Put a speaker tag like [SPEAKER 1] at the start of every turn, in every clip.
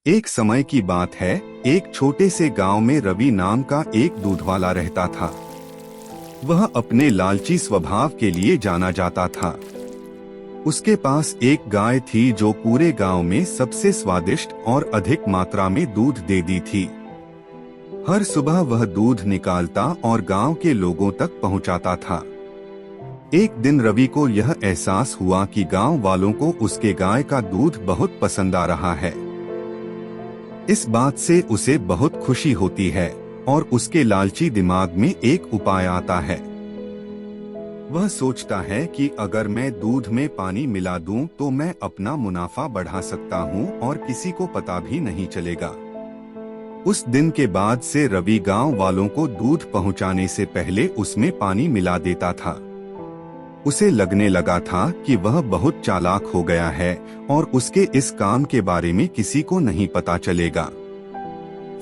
[SPEAKER 1] एक समय की बात है। एक छोटे से गांव में रवि नाम का एक दूधवाला रहता था। वह अपने लालची स्वभाव के लिए जाना जाता था। उसके पास एक गाय थी जो पूरे गांव में सबसे स्वादिष्ट और अधिक मात्रा में दूध देती थी। हर सुबह वह दूध निकालता और गांव के लोगों तक पहुंचाता था। एक दिन रवि को यह एहसास हुआ कि गांव वालों को उसके गाय का दूध बहुत पसंद आ रहा है। इस बात से उसे बहुत खुशी होती है और उसके लालची दिमाग में एक उपाय आता है। वह सोचता है कि अगर मैं दूध में पानी मिला दूं तो मैं अपना मुनाफा बढ़ा सकता हूं और किसी को पता भी नहीं चलेगा। उस दिन के बाद से रवि गांव वालों को दूध पहुंचाने से पहले उसमें पानी मिला देता था। उसे लगने लगा था कि वह बहुत चालाक हो गया है और उसके इस काम के बारे में किसी को नहीं पता चलेगा।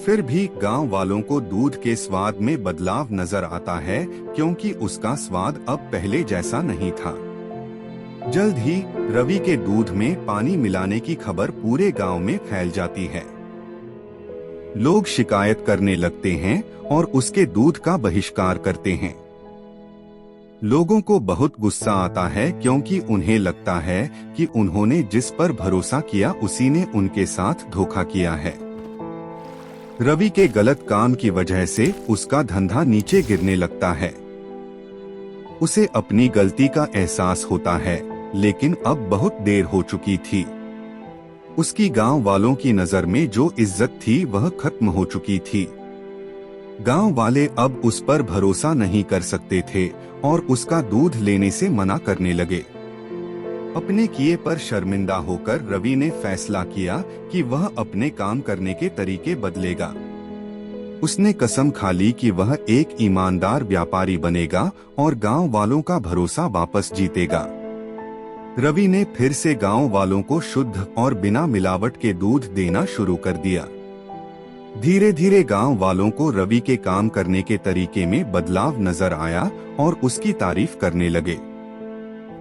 [SPEAKER 1] फिर भी गांव वालों को दूध के स्वाद में बदलाव नजर आता है, क्योंकि उसका स्वाद अब पहले जैसा नहीं था। जल्द ही रवि के दूध में पानी मिलाने की खबर पूरे गांव में फैल जाती है। लोग शिकायत करने लगते हैं और उसके दूध का बहिष्कार करते हैं। लोगों को बहुत गुस्सा आता है, क्योंकि उन्हें लगता है कि उन्होंने जिस पर भरोसा किया उसी ने उनके साथ धोखा किया है। रवि के गलत काम की वजह से उसका धंधा नीचे गिरने लगता है। उसे अपनी गलती का एहसास होता है, लेकिन अब बहुत देर हो चुकी थी। उसकी गांव वालों की नजर में जो इज्जत थी वह खत्म हो चुकी थी। गांव वाले अब उस पर भरोसा नहीं कर सकते थे और उसका दूध लेने से मना करने लगे। अपने किए पर शर्मिंदा होकर रवि ने फैसला किया कि वह अपने काम करने के तरीके बदलेगा। उसने कसम खा ली कि वह एक ईमानदार व्यापारी बनेगा और गांव वालों का भरोसा वापस जीतेगा। रवि ने फिर से गांव वालों को शुद्ध और बिना मिलावट के दूध देना शुरू कर दिया। धीरे धीरे गांव वालों को रवि के काम करने के तरीके में बदलाव नजर आया और उसकी तारीफ करने लगे।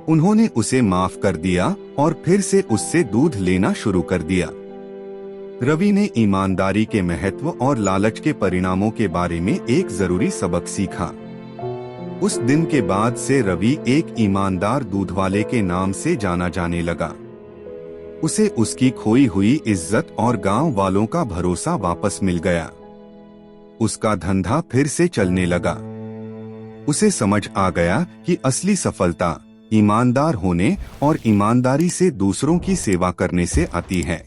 [SPEAKER 1] उन्होंने उसे माफ कर दिया और फिर से उससे दूध लेना शुरू कर दिया। रवि ने ईमानदारी के महत्व और लालच के परिणामों के बारे में एक जरूरी सबक सीखा। उस दिन के बाद से रवि एक ईमानदार दूधवाले के नाम से जाना जाने लगा। उसे उसकी खोई हुई इज्जत और गांव वालों का भरोसा वापस मिल गया। उसका धंधा फिर से चलने लगा। उसे समझ आ गया कि असली सफलता ईमानदार होने और ईमानदारी से दूसरों की सेवा करने से आती है।